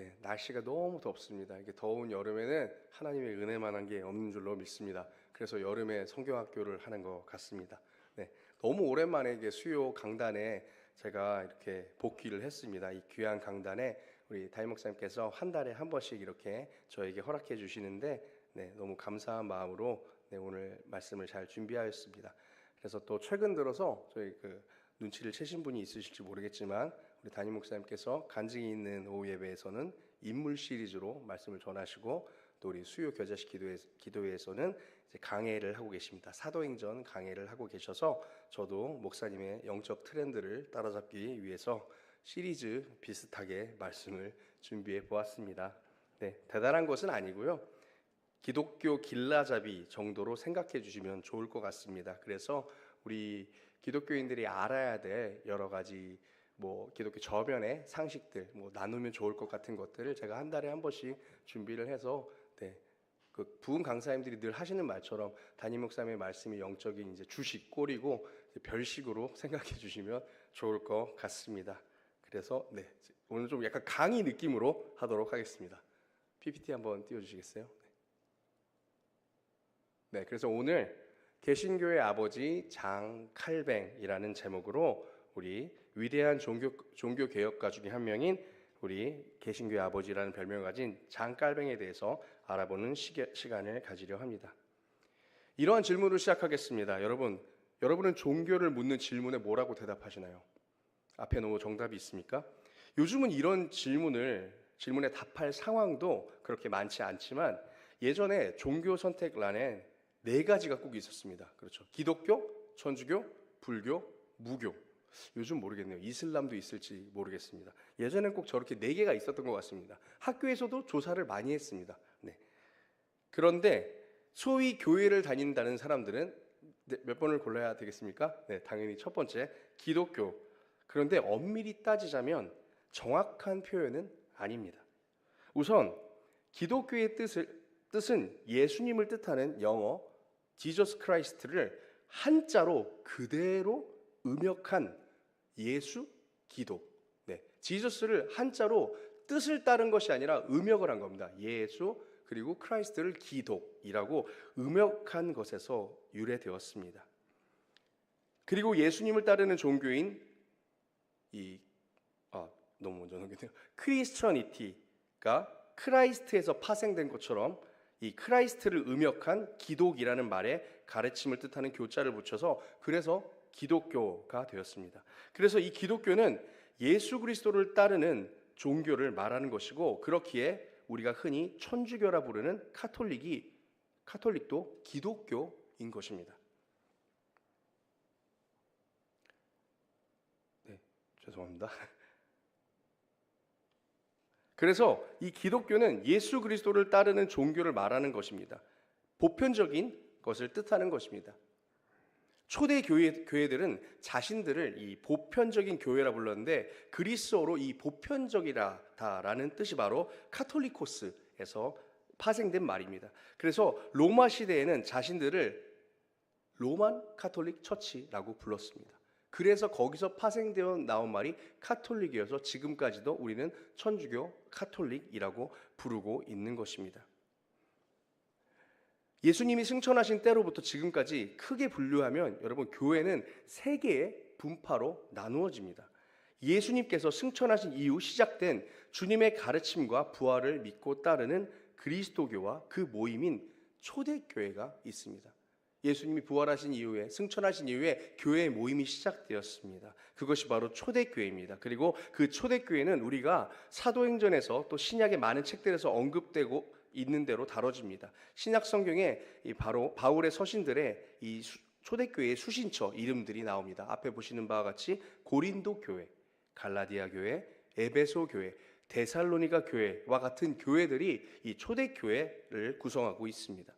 네, 날씨가 너무 덥습니다. 이게 더운 여름에는 하나님의 은혜만한 게 없는 줄로 믿습니다. 그래서 여름에 성경학교를 하는 것 같습니다. 네, 너무 오랜만에 이게 수요 강단에 제가 이렇게 복귀를 했습니다. 이 귀한 강단에 우리 담임 목사님께서 한 달에 한 번씩 이렇게 저에게 허락해 주시는데, 네, 너무 감사한 마음으로 네, 오늘 말씀을 잘 준비하였습니다. 그래서 또 최근 들어서 저희 눈치를 채신 분이 있으실지 모르겠지만 우리 담임 목사님께서 간증이 있는 오후 예배에서는 인물 시리즈로 말씀을 전하시고, 또 우리 수요 겨자식 기도회에서는 이제 강해를 하고 계십니다. 사도행전 강해를 하고 계셔서 저도 목사님의 영적 트렌드를 따라잡기 위해서 시리즈 비슷하게 말씀을 준비해 보았습니다. 네, 대단한 것은 아니고요. 기독교 길라잡이 정도로 생각해 주시면 좋을 것 같습니다. 그래서 우리 기독교인들이 알아야 될 여러 가지 기독교 저변의 상식들, 나누면 좋을 것 같은 것들을 제가 한 달에 한 번씩 준비를 해서, 네, 그 부흥 강사님들이 늘 하시는 말처럼 담임 목사님의 말씀이 영적인 이제 주식 꼴이고 별식으로 생각해 주시면 좋을 것 같습니다. 그래서 네, 오늘 좀 약간 강의 느낌으로 하도록 하겠습니다. PPT 한번 띄워주시겠어요? 네, 그래서 오늘 개신교의 아버지 장 칼뱅이라는 제목으로 우리 위대한 종교 개혁가 중에 한 명인 우리 개신교의 아버지라는 별명을 가진 장 칼뱅에 대해서 알아보는 시간을 가지려 합니다. 이러한 질문으로 시작하겠습니다. 여러분은 종교를 묻는 질문에 뭐라고 대답하시나요? 앞에 너무 정답이 있습니까? 요즘은 이런 질문에 답할 상황도 그렇게 많지 않지만, 예전에 종교 선택란에 4가지가 꼭 있었습니다. 그렇죠. 기독교, 천주교, 불교, 무교. 요즘 모르겠네요. 이슬람도 있을지 모르겠습니다. 예전엔 꼭 저렇게 4개가 있었던 것 같습니다. 학교에서도 조사를 많이 했습니다. 네. 그런데 소위 교회를 다닌다는 사람들은 몇 번을 골라야 되겠습니까? 네, 당연히 첫 번째, 기독교. 그런데 엄밀히 따지자면 정확한 표현은 아닙니다. 우선 기독교의 뜻은 예수님을 뜻하는 영어 Jesus Christ를 한자로 그대로 음역한 예수, 기도. 네, 지저스를 한자로 뜻을 따른 것이 아니라 음역을 한 겁니다. 예수 그리고 크라이스트를 기독이라고 음역한 것에서 유래되었습니다. 그리고 예수님을 따르는 종교인 너무 먼저 넘겼네요. 크리스천이티가 크라이스트에서 파생된 것처럼 이 크라이스트를 음역한 기독이라는 말에 가르침을 뜻하는 교자를 붙여서 그래서 기독교가 되었습니다. 그래서 이 기독교는 예수 그리스도를 따르는 종교를 말하는 것이고, 그렇기에 우리가 흔히 천주교라 부르는 카톨릭도 기독교인 것입니다. 네, 죄송합니다. 그래서 이 기독교는 예수 그리스도를 따르는 종교를 말하는 것입니다. 보편적인 것을 뜻하는 것입니다. 초대 교회들은 자신들을 이 보편적인 교회라 불렀는데, 그리스어로 이 보편적이라는 뜻이 바로 카톨리코스에서 파생된 말입니다. 그래서 로마 시대에는 자신들을 로만 카톨릭 처치라고 불렀습니다. 그래서 거기서 파생되어 나온 말이 카톨릭이어서 지금까지도 우리는 천주교 카톨릭이라고 부르고 있는 것입니다. 예수님이 승천하신 때로부터 지금까지 크게 분류하면 여러분, 교회는 3개의 분파로 나누어집니다. 예수님께서 승천하신 이후 시작된 주님의 가르침과 부활을 믿고 따르는 그리스도교와 그 모임인 초대교회가 있습니다. 예수님이 부활하신 이후에, 승천하신 이후에 교회의 모임이 시작되었습니다. 그것이 바로 초대교회입니다. 그리고 그 초대교회는 우리가 사도행전에서 또 신약의 많은 책들에서 언급되고 있는 대로 다뤄집니다. 신약 성경에 바로 바울의 서신들의 이 초대교회의 수신처 이름들이 나옵니다. 앞에 보시는 바와 같이 고린도 교회, 갈라디아 교회, 에베소 교회, 데살로니가 교회와 같은 교회들이 이 초대교회를 구성하고 있습니다.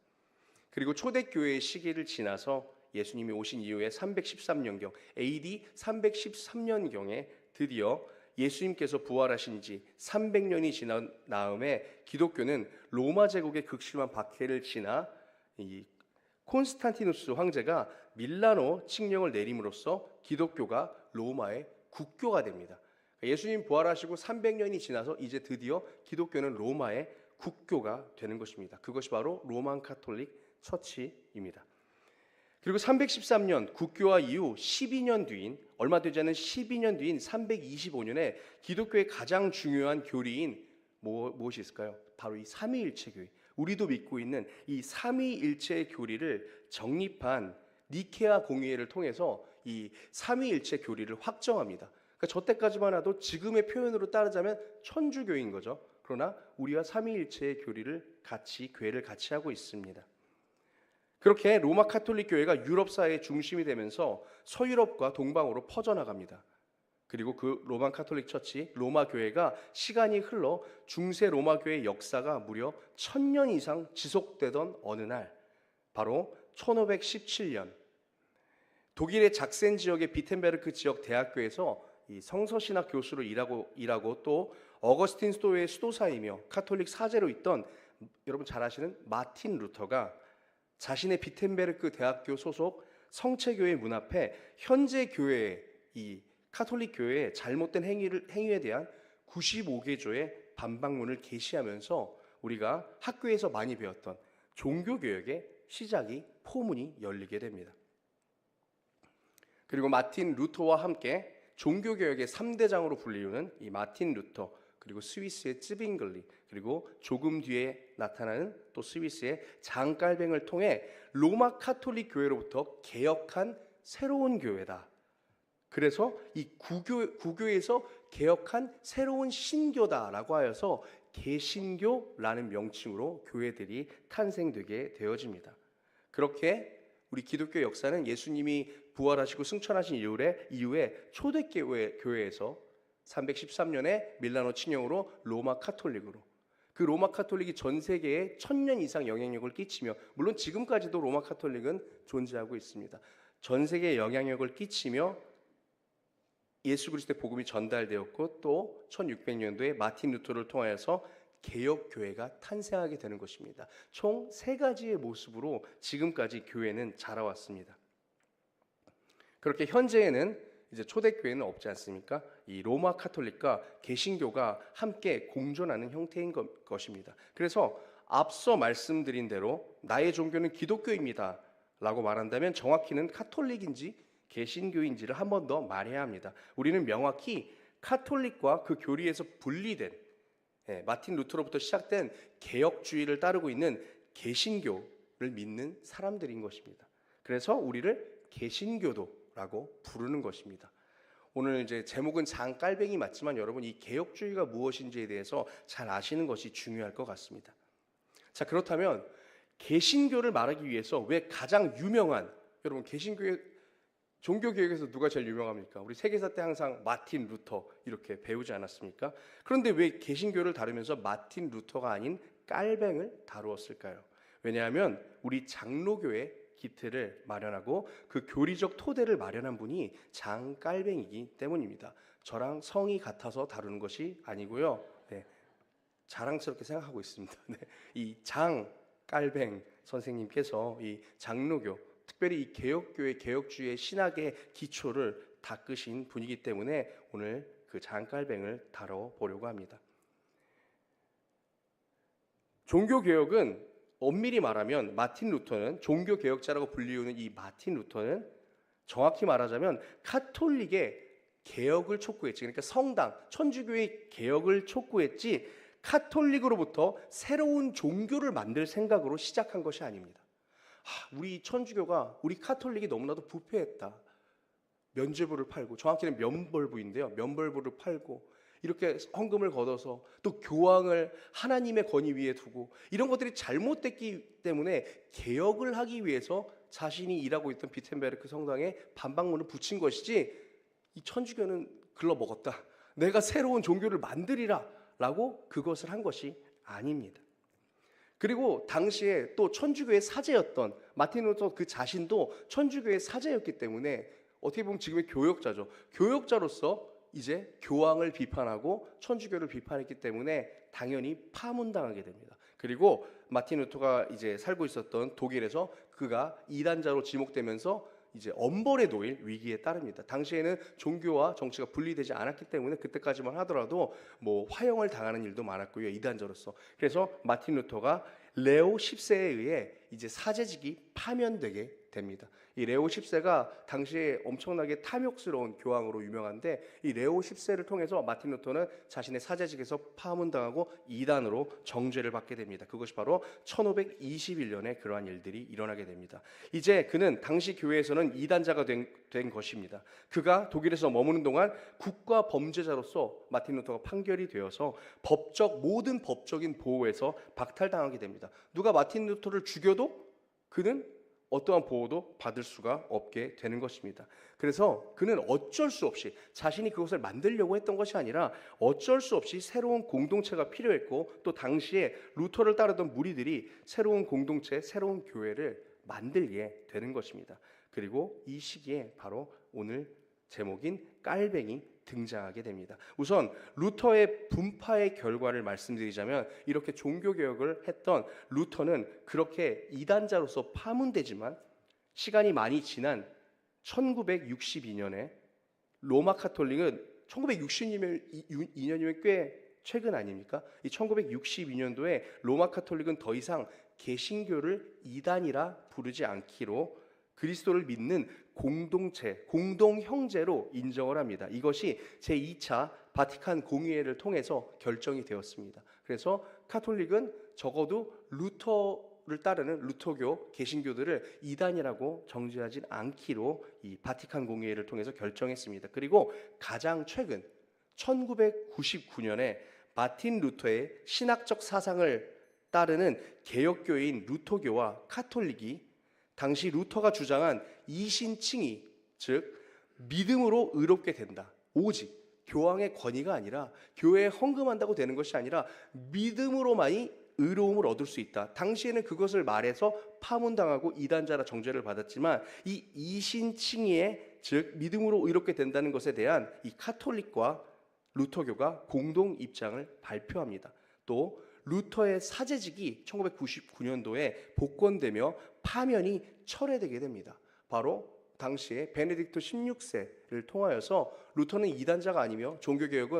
그리고 초대교회의 시기를 지나서 예수님이 오신 이후에 313년경, AD 313년경에 드디어 예수님께서 부활하신 지 300년이 지난 다음에 기독교는 로마 제국의 극심한 박해를 지나 이 콘스탄티누스 황제가 밀라노 칙령을 내림으로써 기독교가 로마의 국교가 됩니다. 예수님 부활하시고 300년이 지나서 이제 드디어 기독교는 로마의 국교가 되는 것입니다. 그것이 바로 로만 카톨릭 처치입니다. 그리고 313년 국교화 이후 12년 뒤인 얼마 되지 않은 12년 뒤인 325년에 기독교의 가장 중요한 교리인 무엇이 있을까요? 바로 이 삼위일체 교회. 우리도 믿고 있는 이 삼위일체의 교리를 정립한 니케아 공의회를 통해서 이 삼위일체 교리를 확정합니다. 그러니까 저 때까지만 해도 지금의 표현으로 따르자면 천주교인 거죠. 그러나 우리와 삼위일체의 교회를 같이 하고 있습니다. 그렇게 로마 카톨릭 교회가 유럽 사회의 중심이 되면서 서유럽과 동방으로 퍼져나갑니다. 그리고 그 로만 카톨릭 처치, 로마 교회가 시간이 흘러 중세 로마 교회의 역사가 무려 1000년 이상 지속되던 어느 날, 바로 1517년 독일의 작센 지역의 비텐베르크 지역 대학교에서 이 성서신학 교수로 일하고 또 어거스틴 수도의 수도사이며 카톨릭 사제로 있던 여러분 잘 아시는 마틴 루터가 자신의 비텐베르크 대학교 소속 성체교회 문 앞에 현재 교회의 이 카톨릭 교회의 잘못된 행위에 대한 95개조의 반박문을 게시하면서 우리가 학교에서 많이 배웠던 종교개혁의 시작이 포문이 열리게 됩니다. 그리고 마틴 루터와 함께 종교개혁의 3대장으로 불리우는 이 마틴 루터, 그리고 스위스의 쯔빙글리, 그리고 조금 뒤에 나타나는 또 스위스의 장 깔뱅을 통해 로마 카톨릭 교회로부터 개혁한 새로운 교회다. 그래서 이 구교에서 개혁한 새로운 신교다라고 하여서 개신교라는 명칭으로 교회들이 탄생되게 되어집니다. 그렇게 우리 기독교 역사는 예수님이 부활하시고 승천하신 이후에 초대교회에서 313년에 밀라노 칙령으로 로마 카톨릭으로, 그 로마 카톨릭이 전 세계에 1000년 이상 영향력을 끼치며, 물론 지금까지도 로마 카톨릭은 존재하고 있습니다. 전 세계에 영향력을 끼치며 예수 그리스도의 복음이 전달되었고 또 1600년도에 마틴 루터를 통하여서 개혁교회가 탄생하게 되는 것입니다. 총 3가지의 모습으로 지금까지 교회는 자라왔습니다. 그렇게 현재에는 이제 초대교회는 없지 않습니까? 이 로마 카톨릭과 개신교가 함께 공존하는 형태인 것입니다. 그래서 앞서 말씀드린 대로 나의 종교는 기독교입니다 라고 말한다면 정확히는 카톨릭인지 개신교인지를 한 번 더 말해야 합니다. 우리는 명확히 카톨릭과 그 교리에서 분리된 마틴 루터로부터 시작된 개혁주의를 따르고 있는 개신교를 믿는 사람들인 것입니다. 그래서 우리를 개신교도라고 부르는 것입니다. 오늘 이제 제목은 장깔뱅이 맞지만 여러분 이 개혁주의가 무엇인지에 대해서 잘 아시는 것이 중요할 것 같습니다. 자, 그렇다면 개신교를 말하기 위해서 왜 가장 유명한, 여러분 개신교의 종교개혁에서 누가 제일 유명합니까? 우리 세계사 때 항상 마틴 루터 이렇게 배우지 않았습니까? 그런데 왜 개신교를 다루면서 마틴 루터가 아닌 깔뱅을 다루었을까요? 왜냐하면 우리 장로교의 기틀을 마련하고 그 교리적 토대를 마련한 분이 장깔뱅이기 때문입니다. 저랑 성이 같아서 다루는 것이 아니고요. 자랑스럽게 생각하고 있습니다. 이 장깔뱅 선생님께서 이 장로교, 특별히 이 개혁교회, 개혁주의의 신학의 기초를 닦으신 분이기 때문에 오늘 그 장깔뱅을 다뤄보려고 합니다. 종교개혁은 엄밀히 말하면 마틴 루터는, 종교개혁자라고 불리우는 이 마틴 루터는 정확히 말하자면 카톨릭의 개혁을 촉구했지. 그러니까 성당, 천주교의 개혁을 촉구했지 카톨릭으로부터 새로운 종교를 만들 생각으로 시작한 것이 아닙니다. 우리 천주교가, 우리 카톨릭이 너무나도 부패했다. 면죄부를 팔고, 정확히는 면벌부인데요. 면벌부를 팔고 이렇게 헌금을 걷어서 또 교황을 하나님의 권위 위에 두고 이런 것들이 잘못됐기 때문에 개혁을 하기 위해서 자신이 일하고 있던 비텐베르크 성당에 반박문을 붙인 것이지, 이 천주교는 글러먹었다, 내가 새로운 종교를 만들이라 라고 그것을 한 것이 아닙니다. 그리고 당시에 또 천주교의 사제였던 마틴 루터 그 자신도 천주교의 사제였기 때문에 어떻게 보면 지금의 교역자죠. 교역자로서 이제 교황을 비판하고 천주교를 비판했기 때문에 당연히 파문당하게 됩니다. 그리고 마틴 루터가 이제 살고 있었던 독일에서 그가 이단자로 지목되면서 이제 엄벌에 놓일 위기에 따릅니다. 당시에는 종교와 정치가 분리되지 않았기 때문에 그때까지만 하더라도 뭐 화형을 당하는 일도 많았고요, 이단자로서. 그래서 마틴 루터가 레오 10세에 의해 이제 사제직이 파면되게 됩니다. 이 레오 10세가 당시에 엄청나게 탐욕스러운 교황으로 유명한데, 이 레오 10세를 통해서 마틴 루터는 자신의 사제직에서 파문당하고 이단으로 정죄를 받게 됩니다. 그것이 바로 1521년에 그러한 일들이 일어나게 됩니다. 이제 그는 당시 교회에서는 이단자가 된 것입니다. 그가 독일에서 머무는 동안 국가 범죄자로서 마틴 루터가 판결이 되어서 모든 법적인 보호에서 박탈당하게 됩니다. 누가 마틴 루터를 죽여도 그는 어떠한 보호도 받을 수가 없게 되는 것입니다. 그래서 그는 어쩔 수 없이, 자신이 그것을 만들려고 했던 것이 아니라 어쩔 수 없이 새로운 공동체가 필요했고, 또 당시에 루터를 따르던 무리들이 새로운 공동체, 새로운 교회를 만들게 되는 것입니다. 그리고 이 시기에 바로 오늘 제목인 깔뱅이 등장하게 됩니다. 우선 루터의 분파의 결과를 말씀드리자면, 이렇게 종교개혁을 했던 루터는 그렇게 이단자로서 파문되지만 시간이 많이 지난 1962년에 로마 카톨릭은 1962년이면 꽤 최근 아닙니까? 이 1962년도에 로마 카톨릭은 더 이상 개신교를 이단이라 부르지 않기로 그리스도를 믿는 공동체, 공동형제로 인정을 합니다. 이것이 제2차 바티칸 공의회를 통해서 결정이 되었습니다. 그래서 카톨릭은 적어도 루터를 따르는 루터교, 개신교들을 이단이라고 정죄하지 않기로 이 바티칸 공의회를 통해서 결정했습니다. 그리고 가장 최근 1999년에 마틴 루터의 신학적 사상을 따르는 개혁교회인 루터교와 카톨릭이 당시 루터가 주장한 이신칭의, 즉 믿음으로 의롭게 된다, 오직 교황의 권위가 아니라 교회에 헌금한다고 되는 것이 아니라 믿음으로만이 의로움을 얻을 수 있다. 당시에는 그것을 말해서 파문당하고 이단자라 정죄를 받았지만, 이 이신칭의의, 즉 믿음으로 의롭게 된다는 것에 대한 이 카톨릭과 루터교가 공동 입장을 발표합니다. 또 루터의 사제직이 1999년도에 복권되며 파면이 철회되게 됩니다. 바로 당시에 베네딕토 16세를 통하여서 루터는 이단자가 아니며 종교개혁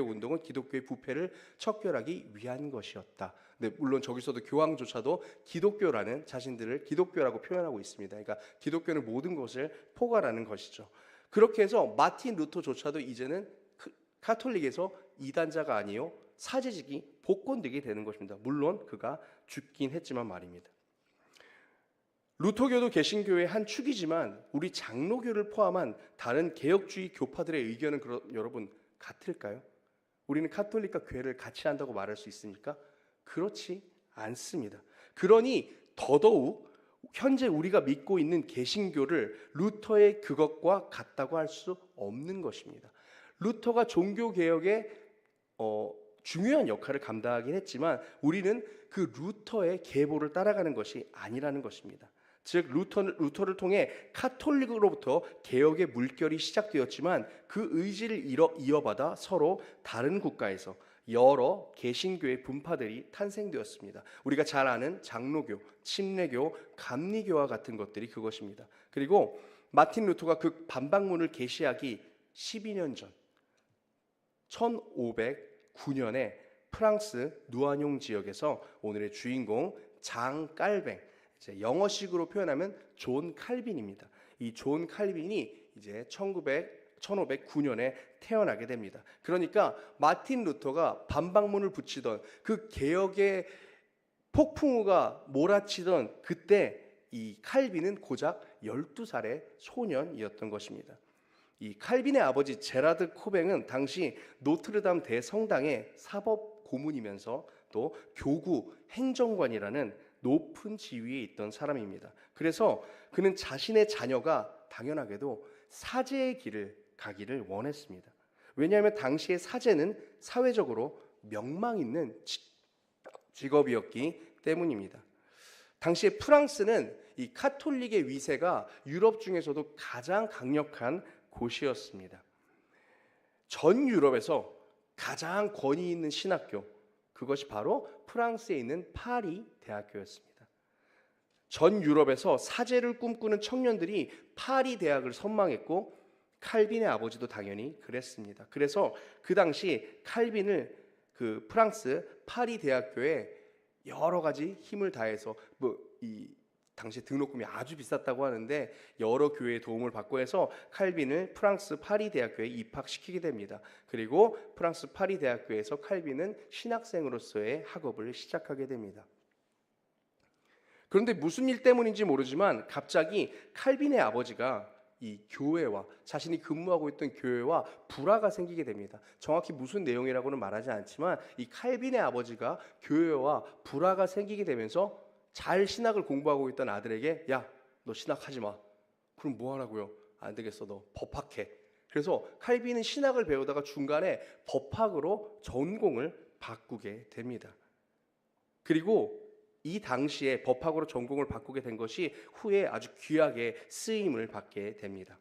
운동은 기독교의 부패를 척결하기 위한 것이었다. 네, 물론 저기서도 교황조차도 기독교라는, 자신들을 기독교라고 표현하고 있습니다. 그러니까 기독교는 모든 것을 포괄하는 것이죠. 그렇게 해서 마틴 루터조차도 이제는 카톨릭에서 이단자가 아니요 사제직이 복권되게 되는 것입니다. 물론 그가 죽긴 했지만 말입니다. 루터교도 개신교의 한 축이지만 우리 장로교를 포함한 다른 개혁주의 교파들의 의견은 여러분 같을까요? 우리는 카톨릭과 교회를 같이 한다고 말할 수 있습니까? 그렇지 않습니다. 그러니 더더욱 현재 우리가 믿고 있는 개신교를 루터의 그것과 같다고 할 수 없는 것입니다. 루터가 종교개혁의 중요한 역할을 감당하긴 했지만 우리는 그 루터의 계보를 따라가는 것이 아니라는 것입니다. 즉 루터를 통해 카톨릭으로부터 개혁의 물결이 시작되었지만 그 의지를 이어받아 서로 다른 국가에서 여러 개신교의 분파들이 탄생되었습니다. 우리가 잘 아는 장로교, 침례교, 감리교와 같은 것들이 그것입니다. 그리고 마틴 루터가 그 반박문을 게시하기 12년 전 1509년에 프랑스 누아뇽 지역에서 오늘의 주인공 장 깔뱅, 이제 영어식으로 표현하면 존 칼빈입니다. 이 존 칼빈이 이제 1509년에 태어나게 됩니다. 그러니까 마틴 루터가 반박문을 붙이던 그 개혁의 폭풍우가 몰아치던 그때 이 칼빈은 고작 12살의 소년이었던 것입니다. 이 칼빈의 아버지 제라드 코뱅은 당시 노트르담 대성당의 사법 고문이면서 또 교구 행정관이라는 높은 지위에 있던 사람입니다. 그래서 그는 자신의 자녀가 당연하게도 사제의 길을 가기를 원했습니다. 왜냐하면 당시의 사제는 사회적으로 명망 있는 직업이었기 때문입니다. 당시에 프랑스는 이 카톨릭의 위세가 유럽 중에서도 가장 강력한 곳이었습니다. 전 유럽에서 가장 권위 있는 신학교, 그것이 바로 프랑스에 있는 파리 대학교였습니다. 전 유럽에서 사제를 꿈꾸는 청년들이 파리 대학을 선망했고 칼빈의 아버지도 당연히 그랬습니다. 그래서 그 당시 칼빈을 그 프랑스 파리 대학교에 여러 가지 힘을 다해서 이 당시 등록금이 아주 비쌌다고 하는데 여러 교회의 도움을 받고 해서 칼빈을 프랑스 파리 대학교에 입학시키게 됩니다. 그리고 프랑스 파리 대학교에서 칼빈은 신학생으로서의 학업을 시작하게 됩니다. 그런데 무슨 일 때문인지 모르지만 갑자기 칼빈의 아버지가 이 교회와 자신이 근무하고 있던 교회와 불화가 생기게 됩니다. 정확히 무슨 내용이라고는 말하지 않지만 이 칼빈의 아버지가 교회와 불화가 생기게 되면서 잘 신학을 공부하고 있던 아들에게 야, 너 신학하지 마. 그럼 뭐 하라고요? 안 되겠어, 너 법학해. 그래서 칼빈은 신학을 배우다가 중간에 법학으로 전공을 바꾸게 됩니다. 그리고 이 당시에 법학으로 전공을 바꾸게 된 것이 후에 아주 귀하게 쓰임을 받게 됩니다.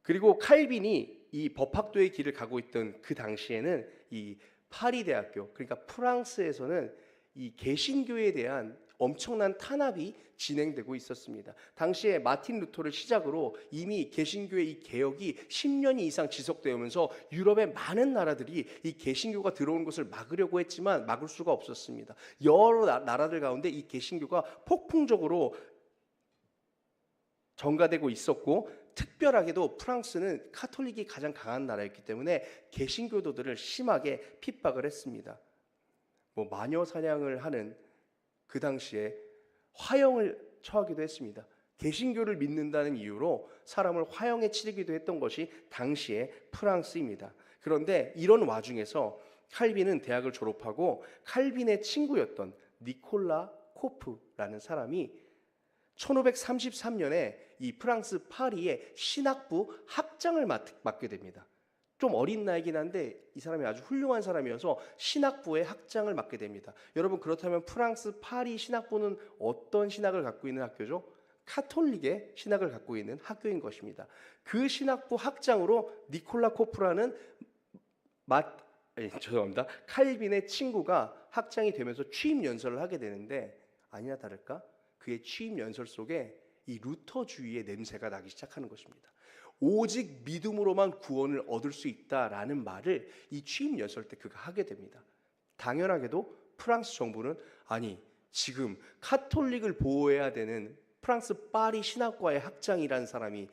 그리고 칼빈이 이 법학도의 길을 가고 있던 그 당시에는 이 파리 대학교, 그러니까 프랑스에서는 이 개신교에 대한 엄청난 탄압이 진행되고 있었습니다. 당시에 마틴 루터를 시작으로 이미 개신교의 이 개혁이 10년이 이상 지속되면서 유럽의 많은 나라들이 이 개신교가 들어오는 것을 막으려고 했지만 막을 수가 없었습니다. 여러 나라들 가운데 이 개신교가 폭풍적으로 전가되고 있었고 특별하게도 프랑스는 카톨릭이 가장 강한 나라였기 때문에 개신교도들을 심하게 핍박을 했습니다. 마녀 사냥을 하는 그 당시에 화형을 처하기도 했습니다. 개신교를 믿는다는 이유로 사람을 화형에 치르기도 했던 것이 당시의 프랑스입니다. 그런데 이런 와중에서 칼빈은 대학을 졸업하고 칼빈의 친구였던 니콜라 코프라는 사람이 1533년에 이 프랑스 파리의 신학부 학장을 맡게 됩니다. 좀 어린 나이긴 한데 이 사람이 아주 훌륭한 사람이어서 신학부의 학장을 맡게 됩니다. 여러분, 그렇다면 프랑스 파리 신학부는 어떤 신학을 갖고 있는 학교죠? 카톨릭의 신학을 갖고 있는 학교인 것입니다. 그 신학부 학장으로 니콜라 코프라는 칼빈의 친구가 학장이 되면서 취임 연설을 하게 되는데 아니나 다를까 그의 취임 연설 속에 이 루터주의의 냄새가 나기 시작하는 것입니다. 오직 믿음으로만 구원을 얻을 수 있다라는 말을 이 취임 연설 때 그가 하게 됩니다. 당연하게도 프랑스 정부는 아니 지금 카톨릭을 보호해야 되는 프랑스 파리 신학과의 학장이라는 사람이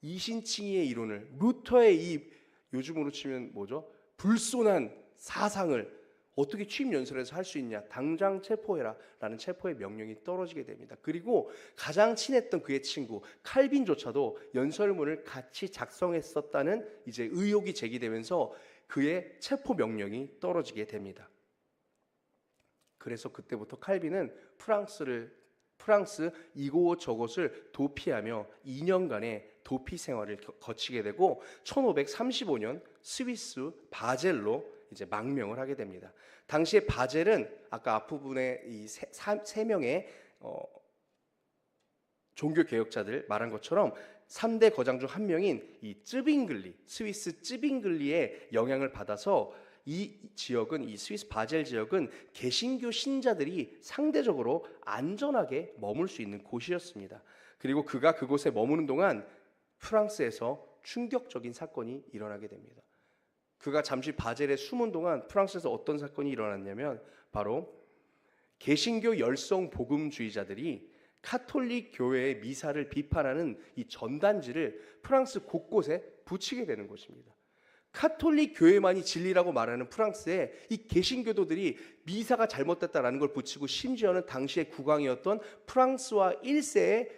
이신칭의의 이론을 루터의 이 요즘으로 치면 뭐죠? 불손한 사상을 어떻게 취임 연설에서 할 수 있냐? 당장 체포해라 라는 체포의 명령이 떨어지게 됩니다. 그리고 가장 친했던 그의 친구 칼빈조차도 연설문을 같이 작성했었다는 이제 의혹이 제기되면서 그의 체포 명령이 떨어지게 됩니다. 그래서 그때부터 칼빈은 프랑스 이곳저곳을 도피하며 2년간의 도피 생활을 거치게 되고 1535년 스위스 바젤로 이제 망명을 하게 됩니다. 당시에 바젤은 아까 앞부분에 이 세 명의 종교 개혁자들 말한 것처럼 3대 거장 중 한 명인 이 쯔빙글리, 스위스 쯔빙글리의 영향을 받아서 이 지역은 이 스위스 바젤 지역은 개신교 신자들이 상대적으로 안전하게 머물 수 있는 곳이었습니다. 그리고 그가 그곳에 머무는 동안 프랑스에서 충격적인 사건이 일어나게 됩니다. 그가 잠시 바젤에 숨은 동안 프랑스에서 어떤 사건이 일어났냐면 바로 개신교 열성 복음주의자들이 카톨릭 교회의 미사를 비판하는 이 전단지를 프랑스 곳곳에 붙이게 되는 것입니다. 카톨릭 교회만이 진리라고 말하는 프랑스에 이 개신교도들이 미사가 잘못됐다라는 걸 붙이고 심지어는 당시의 국왕이었던 프랑스와 1세의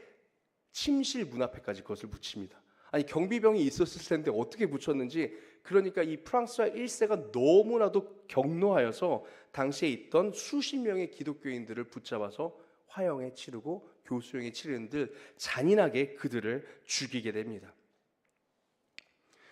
침실 문 앞에까지 그것을 붙입니다. 아니 경비병이 있었을 텐데 어떻게 붙였는지. 그러니까 이 프랑스와 1세가 너무나도 격노하여서 당시에 있던 수십 명의 기독교인들을 붙잡아서 화형에 치르고 교수형에 치르는 듯 잔인하게 그들을 죽이게 됩니다.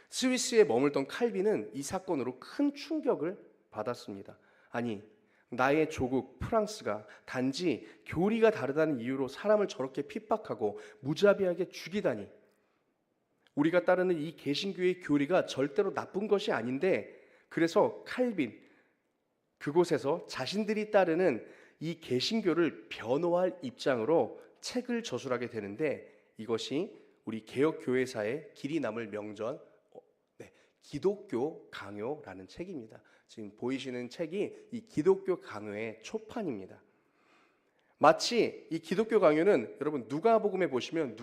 스위스에 머물던 칼빈은 이 사건으로 큰 충격을 받았습니다. 아니 나의 조국 프랑스가 단지 교리가 다르다는 이유로 사람을 저렇게 핍박하고 무자비하게 죽이다니. 우리가 따르는 이 개신교의 교리가 절대로 나쁜 것이 아닌데 그래서 칼빈 그곳에서 자신들이 따르는 이 개신교를 변호할 입장으로 책을 저술하게 되는데, 이것이 우리 개혁교회사의 길이 남을 명전, 기독교 강요라는 책입니다. 지금 보이시는 책이 이 기독교 강요의 초판입니다. 마치 이 기독교 강요는 여러분 누가복음에 보시면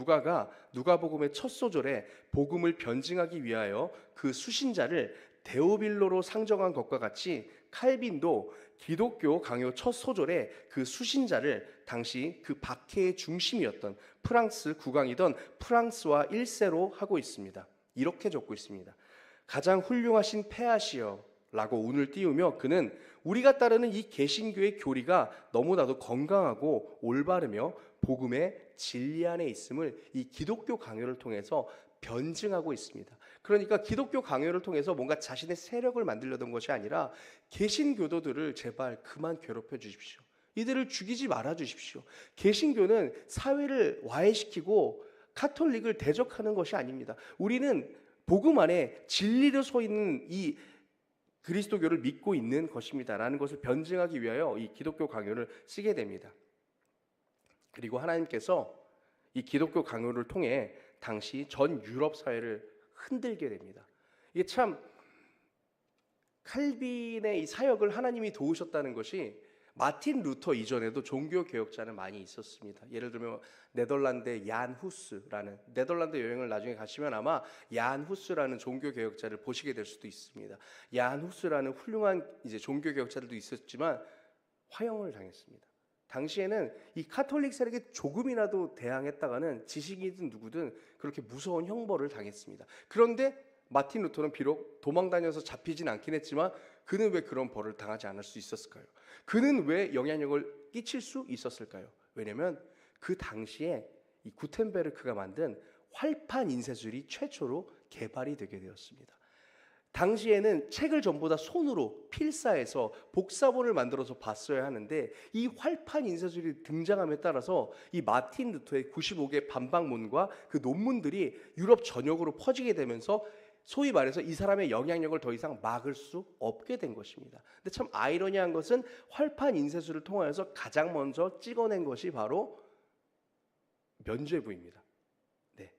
누가복음의 첫 소절에 복음을 변증하기 위하여 그 수신자를 데오빌로로 상정한 것과 같이, 칼빈도 기독교 강요 첫 소절에 그 수신자를 당시 그 박해의 중심이었던 프랑스 국왕이던 프랑스와 1세로 하고 있습니다. 이렇게 적고 있습니다. 가장 훌륭하신 폐하시여 라고 운을 띄우며 그는 우리가 따르는 이 개신교의 교리가 너무나도 건강하고 올바르며 복음의 진리 안에 있음을 이 기독교 강요를 통해서 변증하고 있습니다. 그러니까 기독교 강요를 통해서 뭔가 자신의 세력을 만들려던 것이 아니라, 개신교도들을 제발 그만 괴롭혀 주십시오. 이들을 죽이지 말아 주십시오. 개신교는 사회를 와해시키고 카톨릭을 대적하는 것이 아닙니다. 우리는 복음 안에 진리로 서 있는 이 그리스도교를 믿고 있는 것입니다라는 것을 변증하기 위하여 이 기독교 강요를 쓰게 됩니다. 그리고 하나님께서 이 기독교 강요를 통해 당시 전 유럽 사회를 흔들게 됩니다. 이게 참 칼빈의 이 사역을 하나님이 도우셨다는 것이, 마틴 루터 이전에도 종교 개혁자는 많이 있었습니다. 예를 들면 네덜란드의 얀 후스라는, 네덜란드 여행을 나중에 가시면 아마 얀 후스라는 종교 개혁자를 보시게 될 수도 있습니다. 얀 후스라는 훌륭한 이제 종교 개혁자들도 있었지만 화형을 당했습니다. 당시에는 이 카톨릭 세력에 조금이라도 대항했다가는 지식인이든 누구든 그렇게 무서운 형벌을 당했습니다. 그런데 마틴 루터는 비록 도망다녀서 잡히진 않긴 했지만 그는 왜 그런 벌을 당하지 않을 수 있었을까요? 그는 왜 영향력을 끼칠 수 있었을까요? 왜냐하면 그 당시에 이 구텐베르크가 만든 활판 인쇄술이 최초로 개발이 되게 되었습니다. 당시에는 책을 전부 다 손으로 필사해서 복사본을 만들어서 봤어야 하는데, 이 활판 인쇄술이 등장함에 따라서 이 마틴 루터의 95개 반박문과 그 논문들이 유럽 전역으로 퍼지게 되면서 소위 말해서 이 사람의 영향력을 더 이상 막을 수 없게 된 것입니다. 근데 참 아이러니한 것은 활판 인쇄술을 통하여서 가장 먼저 찍어낸 것이 바로 면죄부입니다.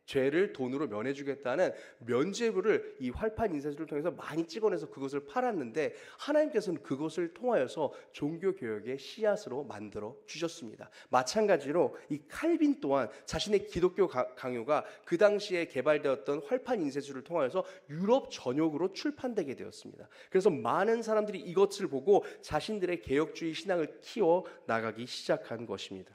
죄를 돈으로 면해주겠다는 면죄부를 이 활판 인쇄술을 통해서 많이 찍어내서 그것을 팔았는데, 하나님께서는 그것을 통하여서 종교개혁의 씨앗으로 만들어 주셨습니다. 마찬가지로 이 칼빈 또한 자신의 기독교 강요가 그 당시에 개발되었던 활판 인쇄술을 통하여서 유럽 전역으로 출판되게 되었습니다. 그래서 많은 사람들이 이것을 보고 자신들의 개혁주의 신앙을 키워 나가기 시작한 것입니다.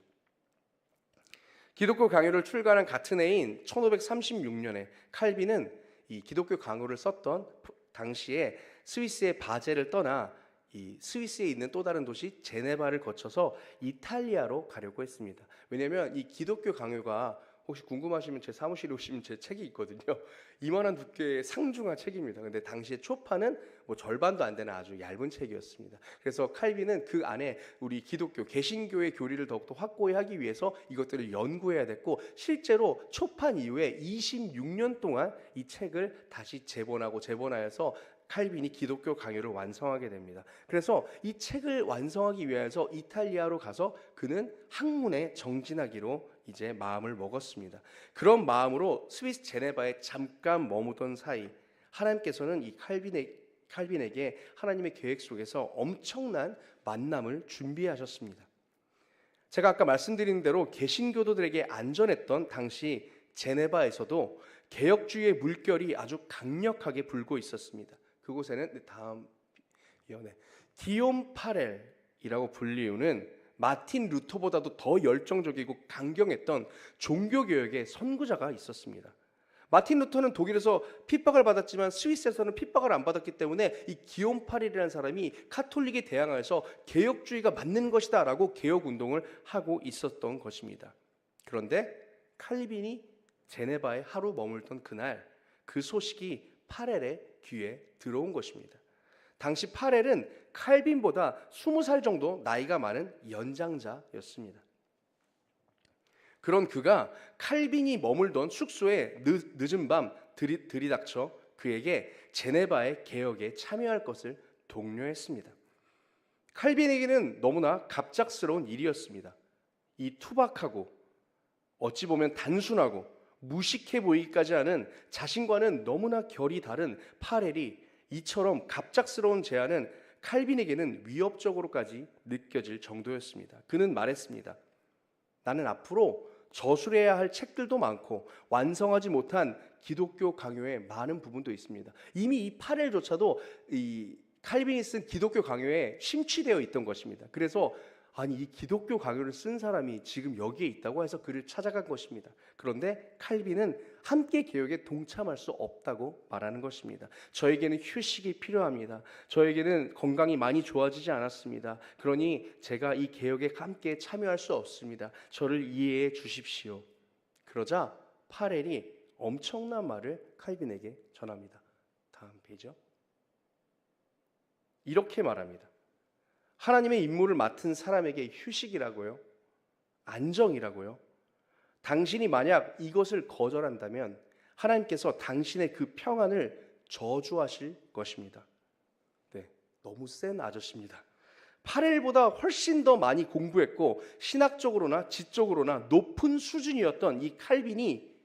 기독교 강요를 출간한 같은 해인 1536년에 칼빈은 이 기독교 강요를 썼던 당시에 스위스의 바젤을 떠나 이 스위스에 있는 또 다른 도시 제네바를 거쳐서 이탈리아로 가려고 했습니다. 왜냐하면 이 기독교 강요가, 혹시 궁금하시면 제 사무실에 오시면 제 책이 있거든요. 이만한 두께의 상중한 책입니다. 근데 당시에 초판은 뭐 절반도 안 되는 아주 얇은 책이었습니다. 그래서 칼빈은 그 안에 우리 기독교 개신교의 교리를 더욱더 확고히 하기 위해서 이것들을 연구해야 됐고, 실제로 초판 이후에 26년 동안 이 책을 다시 재본하여서 칼빈이 기독교 강요를 완성하게 됩니다. 그래서 이 책을 완성하기 위해서 이탈리아로 가서 그는 학문에 정진하기로 이제 마음을 먹었습니다. 그런 마음으로 스위스 제네바에 잠깐 머무던 사이, 하나님께서는 이 칼빈에게 하나님의 계획 속에서 엄청난 만남을 준비하셨습니다. 제가 아까 말씀드린 대로 개신교도들에게 안전했던 당시 제네바에서도 개혁주의의 물결이 아주 강력하게 불고 있었습니다. 그곳에는 기욤 파렐이라고 불리우는 마틴 루터보다도 더 열정적이고 강경했던 종교개혁의 선구자가 있었습니다. 마틴 루터는 독일에서 핍박을 받았지만 스위스에서는 핍박을 안 받았기 때문에 이 기욤 파렐이라는 사람이 카톨릭에 대항하여서 개혁주의가 맞는 것이다 라고 개혁운동을 하고 있었던 것입니다. 그런데 칼빈이 제네바에 하루 머물던 그날, 그 소식이 파렐의 귀에 들어온 것입니다. 당시 파렐은 칼빈보다 20살 정도 나이가 많은 연장자였습니다. 그런 그가 칼빈이 머물던 숙소에 늦은 밤 들이닥쳐 그에게 제네바의 개혁에 참여할 것을 독려했습니다. 칼빈에게는 너무나 갑작스러운 일이었습니다. 이 투박하고 어찌 보면 단순하고 무식해 보이기까지 하는 자신과는 너무나 결이 다른 파렐이 이처럼 갑작스러운 제안은 칼빈에게는 위협적으로까지 느껴질 정도였습니다. 그는 말했습니다. 나는 앞으로 저술해야 할 책들도 많고 완성하지 못한 기독교 강요의 많은 부분도 있습니다. 이미 이 파렐조차도 이 칼빈이 쓴 기독교 강요에 심취되어 있던 것입니다. 그래서 아니 이 기독교 강요를 쓴 사람이 지금 여기에 있다고 해서 그를 찾아간 것입니다. 그런데 칼빈은 함께 개혁에 동참할 수 없다고 말하는 것입니다. 저에게는 휴식이 필요합니다. 저에게는 건강이 많이 좋아지지 않았습니다. 그러니 제가 이 개혁에 함께 참여할 수 없습니다. 저를 이해해 주십시오. 그러자 파렐이 엄청난 말을 칼빈에게 전합니다. 다음 페이지요. 이렇게 말합니다. 하나님의 임무를 맡은 사람에게 휴식이라고요? 안정이라고요? 당신이 만약 이것을 거절한다면 하나님께서 당신의 그 평안을 저주하실 것입니다. 네, 너무 센 아저씨입니다. 파렐보다 훨씬 더 많이 공부했고 신학적으로나 지적으로나 높은 수준이었던 이 칼빈이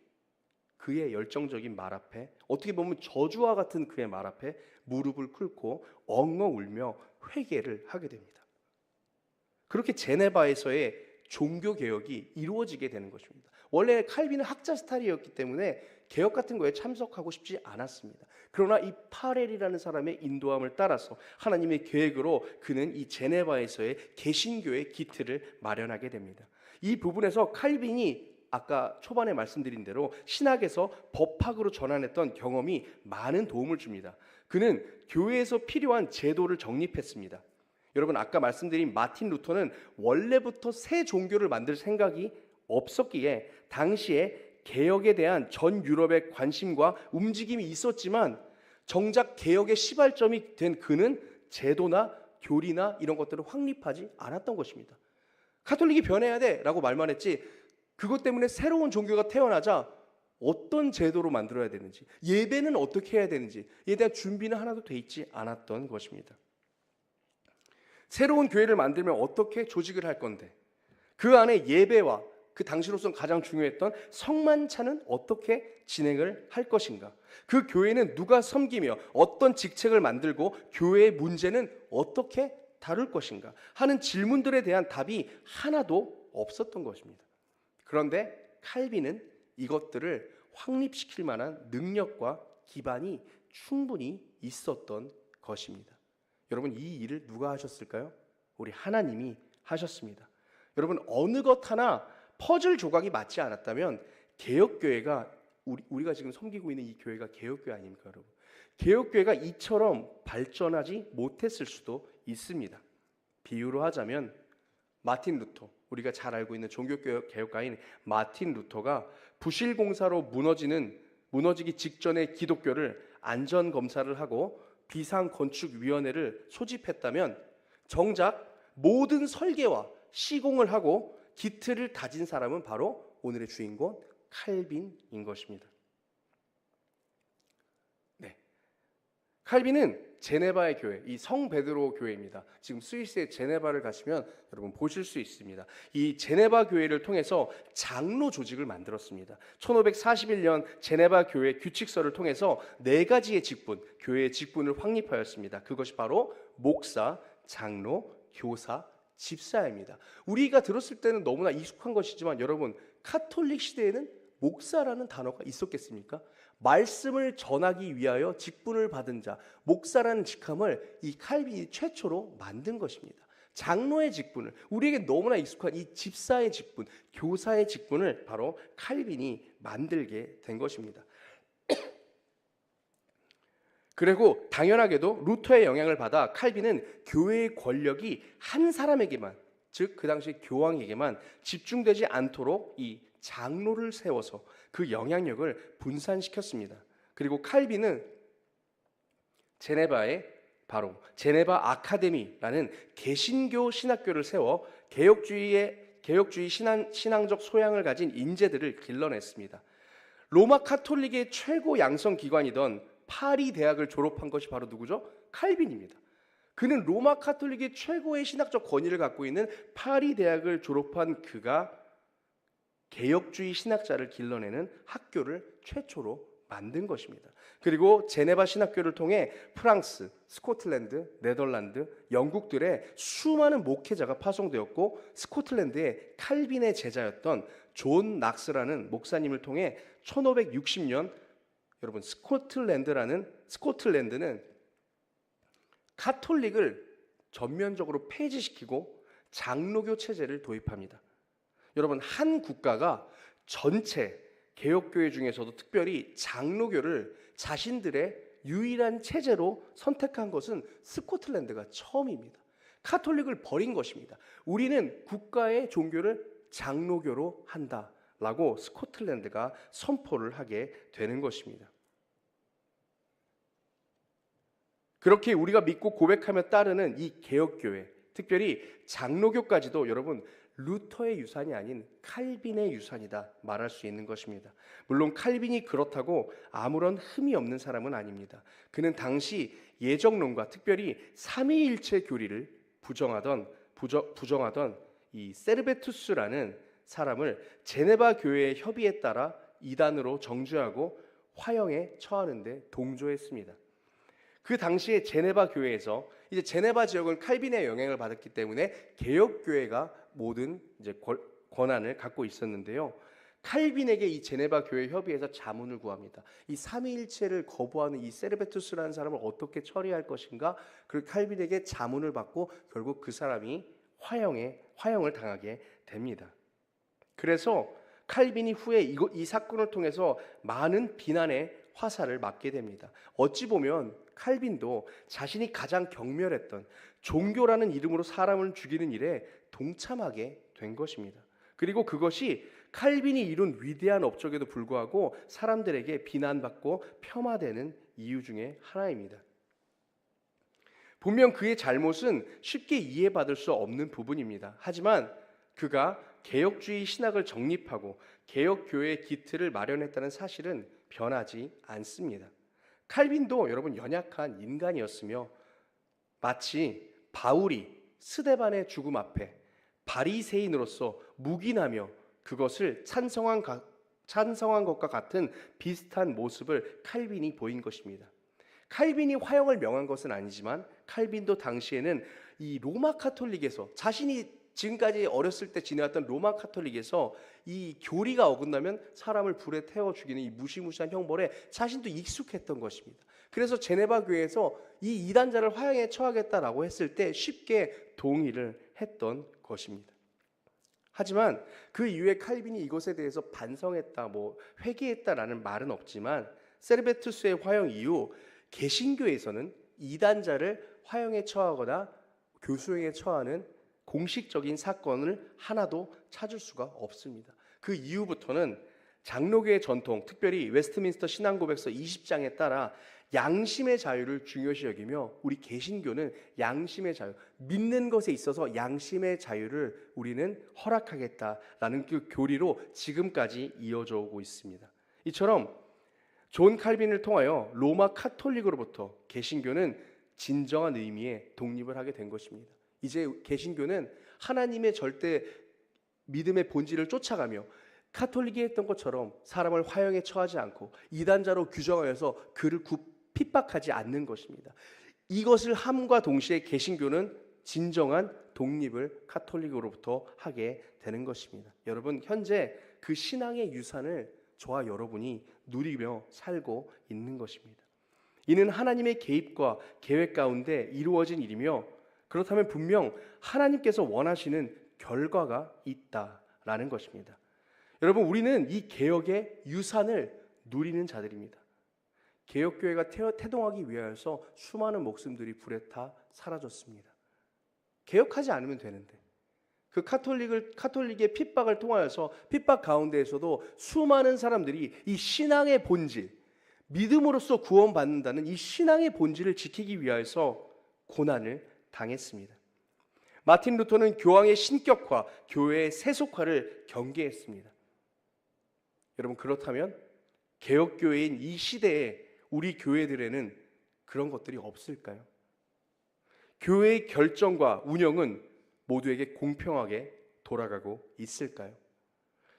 그의 열정적인 말 앞에, 어떻게 보면 저주와 같은 그의 말 앞에 무릎을 꿇고 엉엉 울며 회개를 하게 됩니다. 그렇게 제네바에서의 종교개혁이 이루어지게 되는 것입니다. 원래 칼빈은 학자 스타일이었기 때문에 개혁 같은 거에 참석하고 싶지 않았습니다. 그러나 이 파렐이라는 사람의 인도함을 따라서 하나님의 계획으로 그는 이 제네바에서의 개신교의 기틀을 마련하게 됩니다. 이 부분에서 칼빈이 아까 초반에 말씀드린 대로 신학에서 법학으로 전환했던 경험이 많은 도움을 줍니다. 그는 교회에서 필요한 제도를 정립했습니다. 여러분 아까 말씀드린 마틴 루터는 원래부터 새 종교를 만들 생각이 없었기에 당시에 개혁에 대한 전 유럽의 관심과 움직임이 있었지만 정작 개혁의 시발점이 된 그는 제도나 교리나 이런 것들을 확립하지 않았던 것입니다. 가톨릭이 변해야 돼라고 말만 했지 그것 때문에 새로운 종교가 태어나자 어떤 제도로 만들어야 되는지, 예배는 어떻게 해야 되는지에 대한 준비는 하나도 돼 있지 않았던 것입니다. 새로운 교회를 만들면 어떻게 조직을 할 건데, 그 안에 예배와 그 당시로서는 가장 중요했던 성만찬은 어떻게 진행을 할 것인가, 그 교회는 누가 섬기며 어떤 직책을 만들고 교회의 문제는 어떻게 다룰 것인가 하는 질문들에 대한 답이 하나도 없었던 것입니다. 그런데 칼빈은 이것들을 확립시킬 만한 능력과 기반이 충분히 있었던 것입니다. 여러분 이 일을 누가 하셨을까요? 우리 하나님이 하셨습니다. 여러분 어느 것 하나 퍼즐 조각이 맞지 않았다면 개혁교회가 우리가 지금 섬기고 있는 이 교회가 개혁교회 아닙니까 여러분? 개혁교회가 이처럼 발전하지 못했을 수도 있습니다. 비유로 하자면 마틴 루터, 우리가 잘 알고 있는 종교개혁가인 마틴 루터가 부실공사로 무너지기 직전의 기독교를 안전검사를 하고 비상건축위원회를 소집했다면 정작 모든 설계와 시공을 하고 기틀을 다진 사람은 바로 오늘의 주인공 칼빈인 것입니다. 네, 칼빈은 제네바의 교회, 이 성 베드로 교회입니다. 지금 스위스의 제네바를 가시면 여러분 보실 수 있습니다. 이 제네바 교회를 통해서 장로 조직을 만들었습니다. 1541년 제네바 교회 규칙서를 통해서 4가지의 직분, 교회의 직분을 확립하였습니다. 그것이 바로 목사, 장로, 교사, 집사입니다. 우리가 들었을 때는 너무나 익숙한 것이지만 여러분 카톨릭 시대에는 목사라는 단어가 있었겠습니까? 말씀을 전하기 위하여 직분을 받은 자, 목사라는 직함을 이 칼빈이 최초로 만든 것입니다. 장로의 직분을, 우리에게 너무나 익숙한 이 집사의 직분, 교사의 직분을 바로 칼빈이 만들게 된 것입니다. 그리고 당연하게도 루터의 영향을 받아 칼빈은 교회의 권력이 한 사람에게만, 즉 그 당시 교황에게만 집중되지 않도록 이 장로를 세워서 그 영향력을 분산시켰습니다. 그리고 칼빈은 제네바에 바로 제네바 아카데미라는 개신교 신학교를 세워 개혁주의 신앙적 소양을 가진 인재들을 길러냈습니다. 로마 카톨릭의 최고 양성 기관이던 파리 대학을 졸업한 것이 바로 누구죠? 칼빈입니다. 그는 로마 카톨릭의 최고의 신학적 권위를 갖고 있는 파리 대학을 졸업한 그가 개혁주의 신학자를 길러내는 학교를 최초로 만든 것입니다. 그리고 제네바 신학교를 통해 프랑스, 스코틀랜드, 네덜란드, 영국들의 수많은 목회자가 파송되었고, 스코틀랜드의 칼빈의 제자였던 존 낙스라는 목사님을 통해 1560년, 여러분 스코틀랜드는 카톨릭을 전면적으로 폐지시키고 장로교 체제를 도입합니다. 여러분, 한 국가가 전체 개혁교회 중에서도 특별히 장로교를 자신들의 유일한 체제로 선택한 것은 스코틀랜드가 처음입니다. 카톨릭을 버린 것입니다. 우리는 국가의 종교를 장로교로 한다라고 스코틀랜드가 선포를 하게 되는 것입니다. 그렇게 우리가 믿고 고백하며 따르는 이 개혁교회, 특별히 장로교까지도 여러분 루터의 유산이 아닌 칼빈의 유산이다 말할 수 있는 것입니다. 물론 칼빈이 그렇다고 아무런 흠이 없는 사람은 아닙니다. 그는 당시 예정론과 특별히 삼위일체 교리를 부정하던 이 세르베투스라는 사람을 제네바 교회의 협의에 따라 이단으로 정죄하고 화형에 처하는 데 동조했습니다. 그 당시에 제네바 교회에서, 이제 제네바 지역은 칼빈의 영향을 받았기 때문에 개혁 교회가 모든 이제 권한을 갖고 있었는데요. 칼빈에게 이 제네바 교회 협의에서 자문을 구합니다. 이 삼위일체를 거부하는 이 세르베투스라는 사람을 어떻게 처리할 것인가? 그 칼빈에게 자문을 받고 결국 그 사람이 화형을 당하게 됩니다. 그래서 칼빈이 후에 이 사건을 통해서 많은 비난의 화살을 맞게 됩니다. 어찌 보면 칼빈도 자신이 가장 경멸했던 종교라는 이름으로 사람을 죽이는 일에 동참하게 된 것입니다. 그리고 그것이 칼빈이 이룬 위대한 업적에도 불구하고 사람들에게 비난받고 폄하되는 이유 중에 하나입니다. 분명 그의 잘못은 쉽게 이해받을 수 없는 부분입니다. 하지만 그가 개혁주의 신학을 정립하고 개혁교회의 기틀을 마련했다는 사실은 변하지 않습니다. 칼빈도 여러분 연약한 인간이었으며, 마치 바울이 스데반의 죽음 앞에 바리새인으로서 묵인하며 그것을 찬성한 것과 같은 비슷한 모습을 칼빈이 보인 것입니다. 칼빈이 화형을 명한 것은 아니지만 칼빈도 당시에는 이 로마 카톨릭에서, 자신이 지금까지 어렸을 때 지내왔던 로마 카톨릭에서 이 교리가 어긋나면 사람을 불에 태워 죽이는 이 무시무시한 형벌에 자신도 익숙했던 것입니다. 그래서 제네바 교회에서 이 이단자를 화형에 처하겠다라고 했을 때 쉽게 동의를 했던 것입니다. 하지만 그 이후에 칼빈이 이것에 대해서 반성했다, 회개했다라는 말은 없지만, 세르베투스의 화형 이후 개신교에서는 이단자를 화형에 처하거나 교수형에 처하는 공식적인 사건을 하나도 찾을 수가 없습니다. 그 이후부터는 장로교의 전통, 특별히 웨스트민스터 신앙고백서 20장에 따라 양심의 자유를 중요시 여기며, 우리 개신교는 양심의 자유, 믿는 것에 있어서 양심의 자유를 우리는 허락하겠다라는 그 교리로 지금까지 이어져 오고 있습니다. 이처럼 존 칼빈을 통하여 로마 카톨릭으로부터 개신교는 진정한 의미의 독립을 하게 된 것입니다. 이제 개신교는 하나님의 절대 믿음의 본질을 쫓아가며 카톨릭이 했던 것처럼 사람을 화형에 처하지 않고 이단자로 규정하여서 그를 핍박하지 않는 것입니다. 이것을 함과 동시에 개신교는 진정한 독립을 카톨릭으로부터 하게 되는 것입니다. 여러분, 현재 그 신앙의 유산을 저와 여러분이 누리며 살고 있는 것입니다. 이는 하나님의 개입과 계획 가운데 이루어진 일이며, 그렇다면 분명 하나님께서 원하시는 결과가 있다라는 것입니다. 여러분, 우리는 이 개혁의 유산을 누리는 자들입니다. 개혁교회가 태동하기 위하여서 수많은 목숨들이 불에 타 사라졌습니다. 개혁하지 않으면 되는데, 그 카톨릭의 핍박을 통하여서 핍박 가운데에서도 수많은 사람들이 이 신앙의 본질, 믿음으로써 구원받는다는 이 신앙의 본질을 지키기 위하여서 고난을 당했습니다. 마틴 루터는 교황의 신격화, 교회의 세속화를 경계했습니다. 여러분, 그렇다면 개혁교회인 이 시대에 우리 교회들에는 그런 것들이 없을까요? 교회의 결정과 운영은 모두에게 공평하게 돌아가고 있을까요?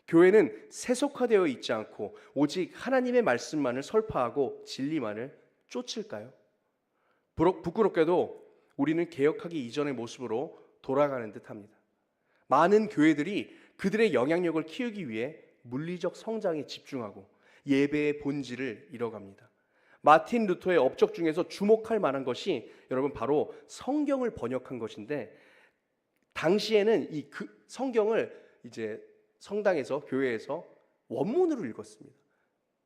교회는 세속화되어 있지 않고 오직 하나님의 말씀만을 설파하고 진리만을 쫓을까요? 부끄럽게도 우리는 개혁하기 이전의 모습으로 돌아가는 듯합니다. 많은 교회들이 그들의 영향력을 키우기 위해 물리적 성장에 집중하고 예배의 본질을 잃어갑니다. 마틴 루터의 업적 중에서 주목할 만한 것이 여러분 바로 성경을 번역한 것인데, 당시에는 이 성경을 이제 성당에서, 교회에서 원문으로 읽었습니다.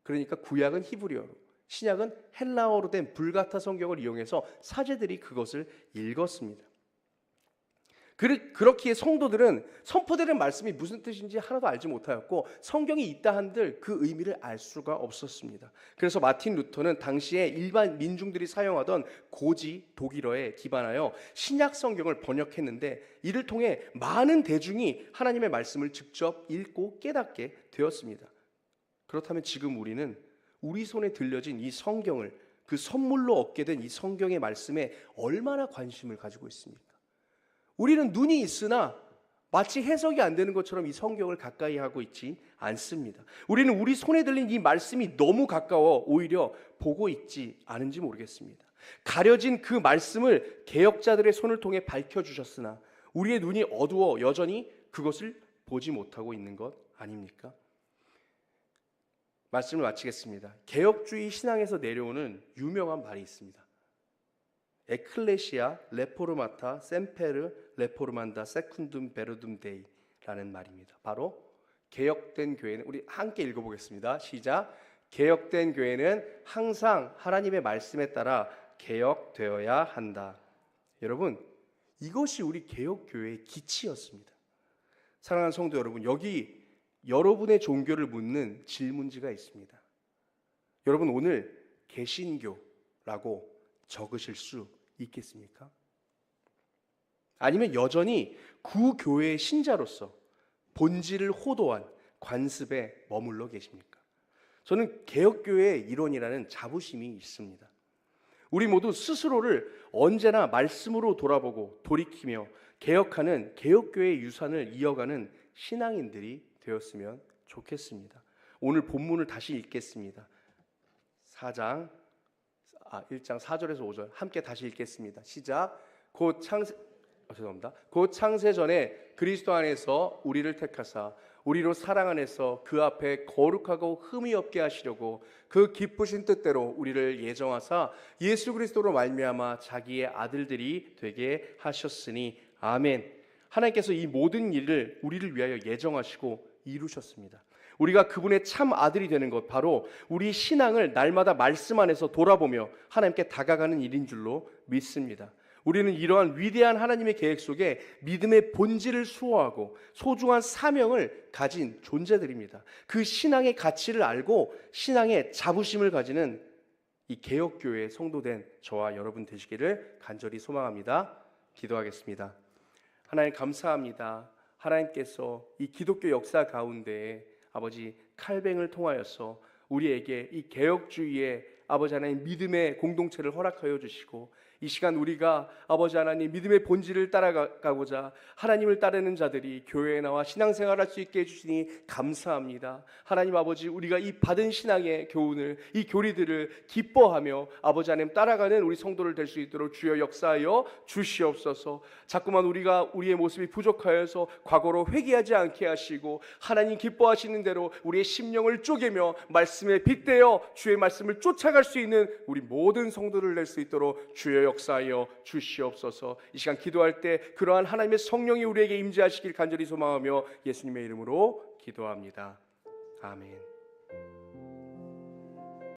그러니까 구약은 히브리어로, 신약은 헬라어로 된 불가타 성경을 이용해서 사제들이 그것을 읽었습니다. 그렇기에 성도들은 선포되는 말씀이 무슨 뜻인지 하나도 알지 못하였고, 성경이 있다 한들 그 의미를 알 수가 없었습니다. 그래서 마틴 루터는 당시에 일반 민중들이 사용하던 고지 독일어에 기반하여 신약 성경을 번역했는데, 이를 통해 많은 대중이 하나님의 말씀을 직접 읽고 깨닫게 되었습니다. 그렇다면 지금 우리는 우리 손에 들려진 이 성경을, 그 선물로 얻게 된 이 성경의 말씀에 얼마나 관심을 가지고 있습니까? 우리는 눈이 있으나 마치 해석이 안 되는 것처럼 이 성경을 가까이 하고 있지 않습니다. 우리는 우리 손에 들린 이 말씀이 너무 가까워 오히려 보고 있지 않은지 모르겠습니다. 가려진 그 말씀을 개혁자들의 손을 통해 밝혀주셨으나 우리의 눈이 어두워 여전히 그것을 보지 못하고 있는 것 아닙니까? 말씀을 마치겠습니다. 개혁주의 신앙에서 내려오는 유명한 말이 있습니다. 에클레시아 레포르마타 셈페르 레포르만다 세쿤둠 베르둠 데이라는 말입니다. 바로 개혁된 교회는, 우리 함께 읽어보겠습니다. 시작. 개혁된 교회는 항상 하나님의 말씀에 따라 개혁되어야 한다. 여러분, 이것이 우리 개혁교회의 기치였습니다. 사랑하는 성도 여러분, 여기 여러분의 종교를 묻는 질문지가 있습니다. 여러분, 오늘 개신교라고 적으실 수 있겠습니까? 아니면 여전히 구교회의 신자로서 본질을 호도한 관습에 머물러 계십니까? 저는 개혁교회의 일원이라는 자부심이 있습니다. 우리 모두 스스로를 언제나 말씀으로 돌아보고 돌이키며 개혁하는 개혁교회의 유산을 이어가는 신앙인들이 되었으면 좋겠습니다. 오늘 본문을 다시 읽겠습니다. 1장 4절에서 5절 함께 다시 읽겠습니다. 시작. 곧 창세 전에 그리스도 안에서 우리를 택하사 우리로 사랑 안에서 그 앞에 거룩하고 흠이 없게 하시려고 그 기쁘신 뜻대로 우리를 예정하사 예수 그리스도로 말미암아 자기의 아들들이 되게 하셨으니 아멘. 하나님께서 이 모든 일을 우리를 위하여 예정하시고 이루셨습니다. 우리가 그분의 참 아들이 되는 것, 바로 우리 신앙을 날마다 말씀 안에서 돌아보며 하나님께 다가가는 일인 줄로 믿습니다. 우리는 이러한 위대한 하나님의 계획 속에 믿음의 본질을 수호하고 소중한 사명을 가진 존재들입니다. 그 신앙의 가치를 알고 신앙의 자부심을 가지는 이 개혁교회의 성도된 저와 여러분 되시기를 간절히 소망합니다. 기도하겠습니다. 하나님 감사합니다. 하나님께서 이 기독교 역사 가운데에 아버지 칼뱅을 통하여서 우리에게 이 개혁주의의 아버지 하나님 믿음의 공동체를 허락하여 주시고, 이 시간 우리가 아버지 하나님 믿음의 본질을 따라가고자 하나님을 따르는 자들이 교회에 나와 신앙생활할 수 있게 해주시니 감사합니다. 하나님 아버지, 우리가 이 받은 신앙의 교훈을, 이 교리들을 기뻐하며 아버지 하나님 따라가는 우리 성도를 될 수 있도록 주여 역사하여 주시옵소서. 자꾸만 우리가 우리의 모습이 부족하여서 과거로 회개하지 않게 하시고 하나님 기뻐하시는 대로 우리의 심령을 쪼개며 말씀에 빗대어 주의 말씀을 쫓아갈 수 있는 우리 모든 성도를 낼 수 있도록 주여 역사하여 주시옵소서. 이 시간 기도할 때 그러한 하나님의 성령이 우리에게 임재하시길 간절히 소망하며 예수님의 이름으로 기도합니다. 아멘.